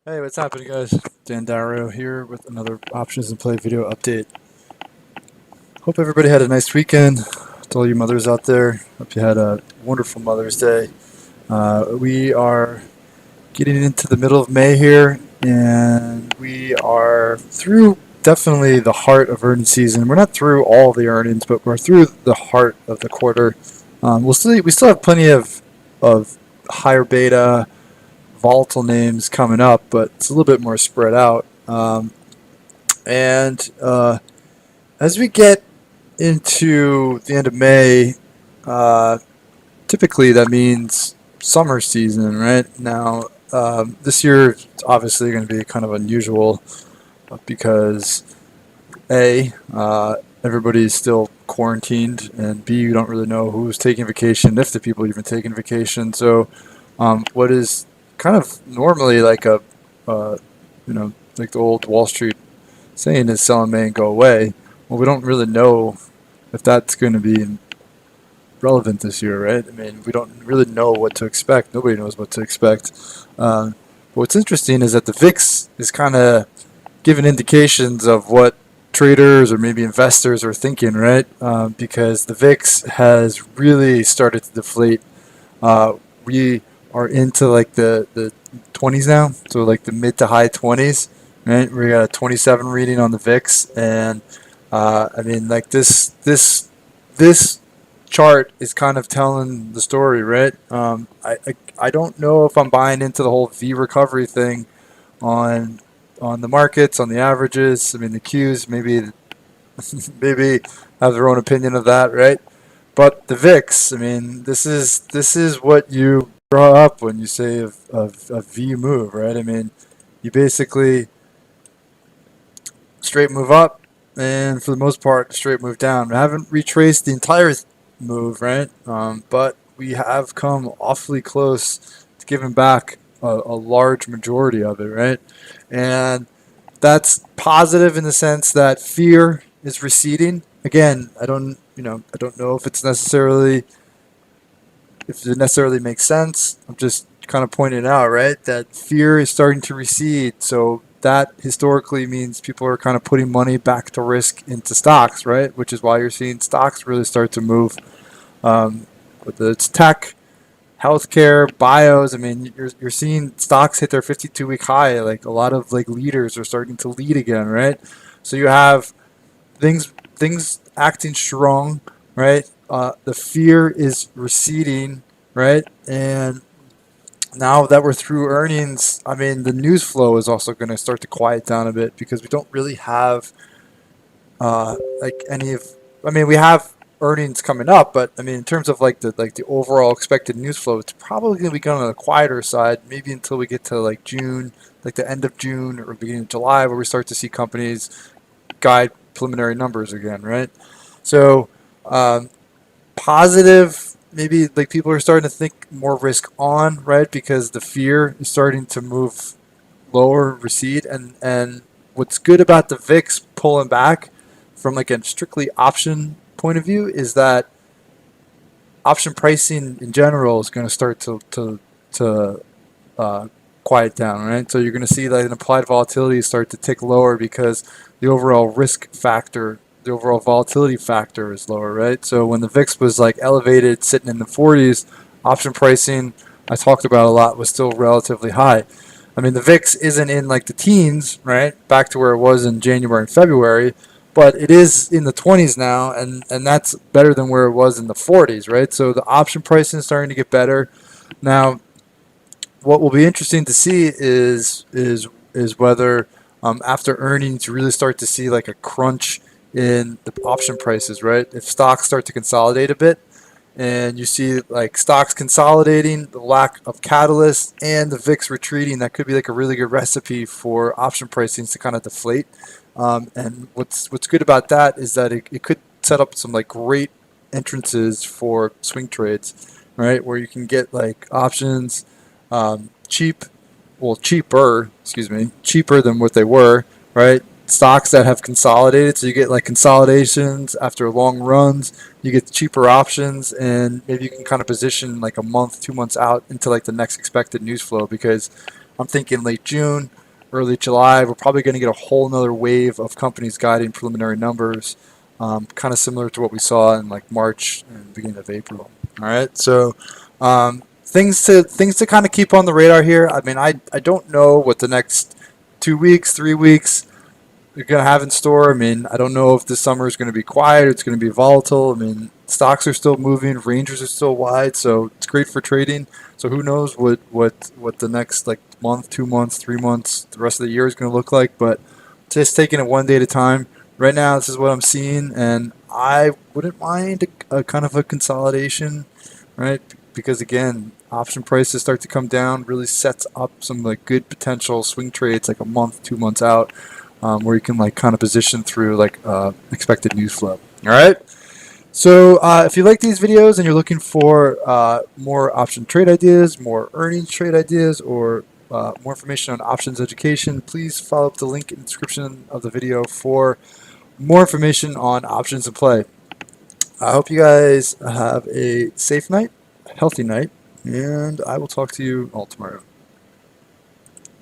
Hey, what's happening, guys? Dan Dario here with another Options and Play video update. Hope everybody had a nice weekend. To all you mothers out there, hope you had a wonderful Mother's Day. We are getting into the middle of May here, and we are through definitely the heart of earnings season. We're not through all the earnings, but we're through the heart of the quarter. We still have plenty of higher beta volatile names coming up, but it's a little bit more spread out. And as we get into the end of May, uh, typically that means summer season, right? Now, this year it's obviously going to be kind of unusual because everybody's still quarantined, and B, you don't really know who's taking vacation, if the people are even taking vacation. So, what is kind of normally like uh, like the old Wall Street saying is sell in May and go away. Well, we don't really know if that's going to be relevant this year, right? I mean, we don't really know what to expect. Nobody knows what to expect. But what's interesting is that the VIX is kind of giving indications of what traders or maybe investors are thinking, right? Because the VIX has really started to deflate. We are into like the 20s now, so like the mid to high 20s, right? We got a 27 reading on the VIX, and I mean, like this chart is kind of telling the story, right? I don't know if I'm buying into the whole V recovery thing on the markets, on the averages. I mean, the Qs maybe have their own opinion of that, right? But the VIX, I mean, this is what you draw up when you say a V move, right? I mean, you basically straight move up, and for the most part, straight move down. We haven't retraced the entire move, right? But we have come awfully close to giving back a large majority of it, right? And that's positive in the sense that fear is receding. Again, I don't know if it necessarily makes sense. I'm just kind of pointing out, right, that fear is starting to recede. So that historically means people are kind of putting money back to risk into stocks, right? Which is why you're seeing stocks really start to move. Whether it's tech, healthcare, bios. I mean, you're seeing stocks hit their 52-week high. Like a lot of like leaders are starting to lead again, right? So you have things acting strong, right? The fear is receding, right? And now that we're through earnings, I mean, the news flow is also going to start to quiet down a bit because we don't really have like any of. I mean, we have earnings coming up, but I mean, in terms of like the overall expected news flow, it's probably going to be going on the quieter side, maybe until we get to like June, like the end of June or beginning of July, where we start to see companies guide preliminary numbers again, right? So um, positive, maybe like people are starting to think more risk on, right? Because the fear is starting to move lower, recede, and what's good about the VIX pulling back from like a strictly option point of view is that option pricing in general is going to start to uh, quiet down, right? So you're going to see like an implied volatility start to tick lower because the overall risk factor, the overall volatility factor is lower, right? So when the VIX was like elevated, sitting in the 40s, option pricing I talked about a lot was still relatively high. I mean, the VIX isn't in like the teens, right? Back to where it was in January and February, but it is in the 20s now, and that's better than where it was in the 40s, right? So the option pricing is starting to get better. Now, what will be interesting to see is whether after earnings you really start to see like a crunch in the option prices, right? If stocks start to consolidate a bit, and you see like stocks consolidating, the lack of catalyst, and the VIX retreating, that could be like a really good recipe for option pricing to kind of deflate. And what's good about that is that it could set up some like great entrances for swing trades, right? Where you can get like options cheap, well, cheaper, excuse me, cheaper than what they were, right? Stocks that have consolidated, so you get like consolidations after long runs, you get cheaper options, and maybe you can kind of position like a month, 2 months out into like the next expected news flow because I'm thinking late June, early July, we're probably going to get a whole nother wave of companies guiding preliminary numbers, kind of similar to what we saw in like March and beginning of April. All right, so things to kind of keep on the radar here. I mean, I don't know what the next 2 weeks, 3 weeks you're going to have in store. I mean, I don't know if this summer is going to be quiet. It's going to be volatile. I mean, stocks are still moving. Ranges are still wide, so it's great for trading. So who knows what the next like month, 2 months, 3 months, the rest of the year is going to look like. But just taking it one day at a time. Right now, this is what I'm seeing, and I wouldn't mind a kind of a consolidation, right? Because again, option prices start to come down, really sets up some like good potential swing trades like a month, 2 months out, where you can like kind of position through like expected news flow. All right. So if you like these videos and you're looking for more option trade ideas, more earnings trade ideas, or more information on options education, please follow up the link in the description of the video for more information on options in play. I hope you guys have a safe night, healthy night, and I will talk to you all tomorrow.